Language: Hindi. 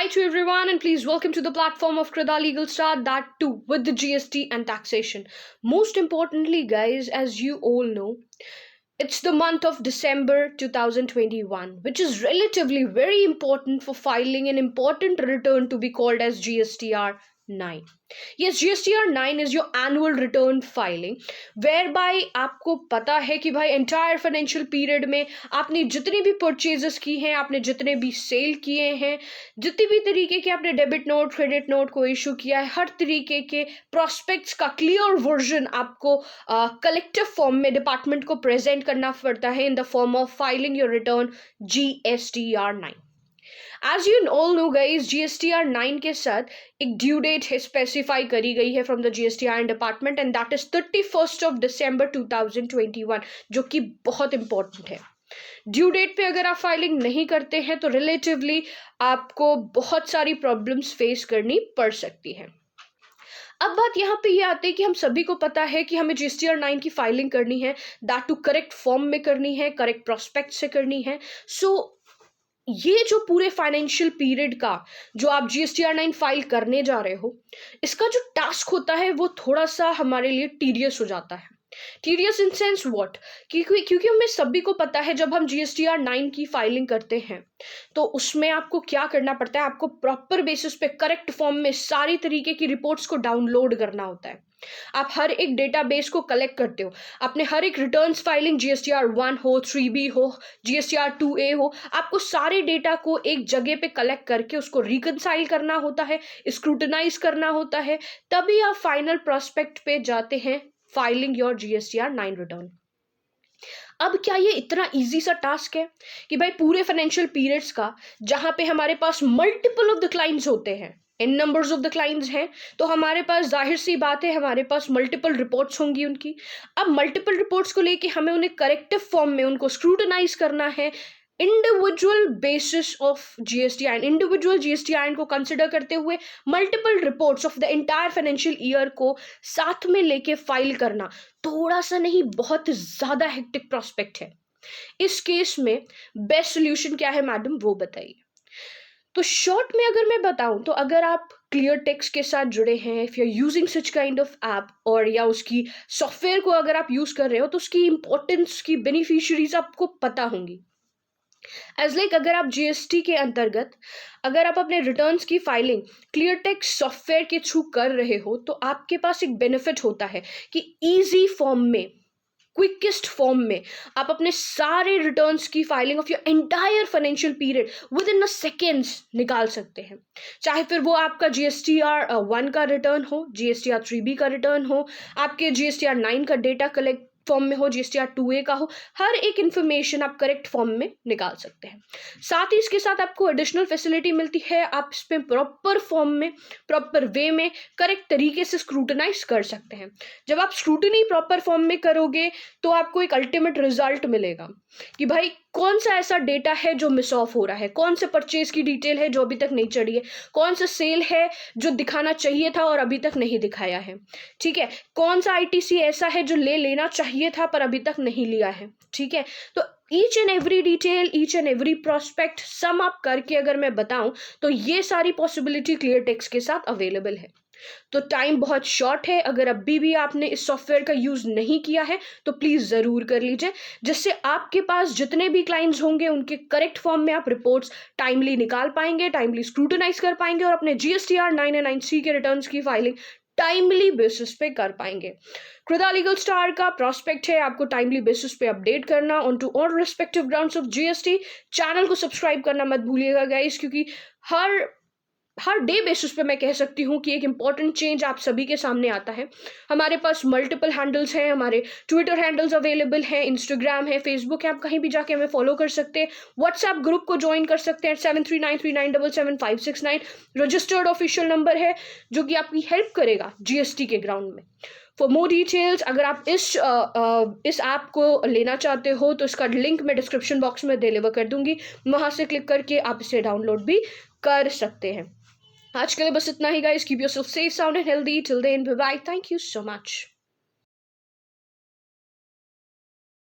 Hi to everyone, and please welcome to the platform of Krida Legal Star, that too with the GST and taxation. Most importantly, guys, as you all know, it's the month of December 2021, which is relatively very important for filing an important return to be called as GSTR 9. Yes, GSTR 9 is your annual return filing, whereby आपको पता है कि भाई एंटायर फाइनेंशियल पीरियड में आपने जितनी भी परचेजेस की हैं, आपने जितने भी सेल किए हैं, जितनी भी तरीके के आपने डेबिट नोट क्रेडिट नोट को इशू किया है, हर तरीके के प्रॉस्पेक्ट्स का क्लियर वर्जन आपको कलेक्टिव फॉर्म में डिपार्टमेंट को प्रेजेंट करना पड़ता है in the form of filing your return GSTR 9. As you all know guys, GSTR 9 के साथ एक ड्यू डेट है स्पेसिफाई करी गई है from the GSTR department, and that is 31st of December 2021, जो कि बहुत इंपॉर्टेंट है. ड्यू डेट पे अगर आप फाइलिंग नहीं करते हैं तो रिलेटिवली आपको बहुत सारी प्रॉब्लम्स फेस करनी पड़ सकती है. अब बात यहाँ पे ये आती है कि हम सभी को पता है कि हमें GSTR 9 की फाइलिंग करनी है, दैट टू करेक्ट फॉर्म में करनी है, करेक्ट प्रोस्पेक्ट से करनी है. सो ये जो पूरे फाइनेंशियल पीरियड का जो आप GSTR 9 फाइल करने जा रहे हो, इसका जो टास्क होता है वो थोड़ा सा हमारे लिए टीडियस हो जाता है. टीडियस इन सेंस व्हाट, क्योंकि हमें सभी को पता है जब हम GSTR 9 की फाइलिंग करते हैं तो उसमें आपको क्या करना पड़ता है, आपको प्रॉपर बेसिस पे करेक्ट फॉर्म में सारी तरीके की रिपोर्ट्स को डाउनलोड करना होता है. आप हर एक डेटाबेस को कलेक्ट करते हो, अपने हर एक रिटर्न्स फाइलिंग GSTR 1 हो, 3B हो, GSTR 2A हो, आपको सारे डेटा को एक जगह पे कलेक्ट करके उसको रिकंसाइल करना होता है, स्क्रूटनाइज करना होता है, तभी आप फाइनल प्रोस्पेक्ट पे जाते हैं फाइलिंग योर GSTR 9 रिटर्न. अब क्या ये इतना इजी सा टास्क है कि भाई पूरे फाइनेंशियल पीरियड्स का जहां पे हमारे पास मल्टीपल ऑफ द क्लाइंट्स होते हैं, इन नंबर्स ऑफ द क्लाइंट्स हैं, तो हमारे पास जाहिर सी बात है हमारे पास मल्टीपल रिपोर्ट्स होंगी उनकी. अब मल्टीपल रिपोर्ट्स को लेके हमें उन्हें करेक्टिव फॉर्म में उनको स्क्रूटनाइज करना है individual basis of GSTR, individual GSTR को कंसिडर करते हुए multiple reports of the entire financial year को साथ में लेके फाइल करना थोड़ा सा नहीं बहुत ज्यादा हेक्टिक प्रोस्पेक्ट है. इस केस में बेस्ट सोल्यूशन क्या है मैडम, वो बताइए. तो शॉर्ट में अगर मैं बताऊं तो अगर आप क्लियर टेक्स्ट के साथ जुड़े हैं, if you are using such kind of app, और या उसकी सॉफ्टवेयर को अगर आप यूज कर रहे हो तो उसकी इंपॉर्टेंस की बेनिफिशियरीज आपको पता होंगी. एज लाइक अगर आप GST के अंतर्गत अगर आप अपने रिटर्न्स की फाइलिंग क्लियर टेक्स्ट सॉफ्टवेयर के थ्रू कर रहे हो तो आपके पास एक बेनिफिट होता है कि इजी फॉर्म में, क्विकेस्ट फॉर्म में आप अपने सारे रिटर्न्स की filing of your entire financial period with in a seconds निकाल सकते हैं. चाहे फिर वो आपका GSTR 1 का रिटर्न हो, GSTR 3B का रिटर्न हो, आपके GSTR 9 का डेटा कलेक्ट फॉर्म में हो, GSTR 2A का हो, हर एक इंफॉर्मेशन आप करेक्ट फॉर्म में निकाल सकते हैं. साथ ही इसके साथ आपको एडिशनल फैसिलिटी मिलती है, आप इस पे प्रॉपर फॉर्म में, प्रॉपर वे में, करेक्ट तरीके से स्क्रूटनाइज कर सकते हैं. जब आप स्क्रूटनी प्रॉपर फॉर्म में करोगे तो आपको एक अल्टीमेट रिजल्ट मिलेगा कि भाई कौन सा ऐसा डेटा है जो मिस ऑफ हो रहा है, कौन से परचेज की डिटेल है जो अभी तक नहीं चढ़ी है, कौन सा सेल है जो दिखाना चाहिए था और अभी तक नहीं दिखाया है, ठीक है, कौन सा ITC ऐसा है जो ले लेना चाहिए था पर अभी तक नहीं लिया है. ठीक है, तो each and every detail, each and every prospect sum up करके अगर मैं बताऊं तो ये सारी पॉसिबिलिटी क्लियर टेक्स्ट के साथ अवेलेबल है. तो टाइम बहुत शॉर्ट है, अगर अभी भी आपने इस सॉफ्टवेयर का यूज नहीं किया है तो प्लीज जरूर कर लीजिए, जिससे आपके पास जितने भी क्लाइंट्स होंगे उनके करेक्ट फॉर्म में आप रिपोर्ट्स टाइमली निकाल पाएंगे, टाइमली स्क्रूटनाइज कर पाएंगे और अपने GSTR 9 और 9C के रिटर्न्स की फाइलिंग टाइमली बेसिस पे कर पाएंगे. कृदा लीगल स्टार का प्रोस्पेक्ट है आपको टाइमली बेसिस पे अपडेट करना on to all respective grounds of GST. Channel को सब्सक्राइब करना मत भूलिएगा गाइस, क्योंकि हर डे बेसिस पे मैं कह सकती हूँ कि एक इंपॉर्टेंट चेंज आप सभी के सामने आता है. हमारे पास मल्टीपल हैंडल्स हैं, हमारे ट्विटर हैंडल्स अवेलेबल हैं, इंस्टाग्राम है, फेसबुक है, आप कहीं भी जाके हमें फॉलो कर सकते हैं. व्हाट्सएप ग्रुप को ज्वाइन कर सकते हैं 7393977569. रजिस्टर्ड ऑफिशियल नंबर है जो कि आपकी हेल्प करेगा GST के ग्राउंड में. फॉर मोर डिटेल्स अगर आप इस ऐप को लेना चाहते हो तो इसका लिंक मैं डिस्क्रिप्शन बॉक्स में डिलीवर कर दूंगी, वहां से क्लिक करके आप इसे डाउनलोड भी कर सकते हैं. आज के लिए बस इतना ही guys. Keep yourself safe, sound and healthy. Till then bye bye. Thank you so much.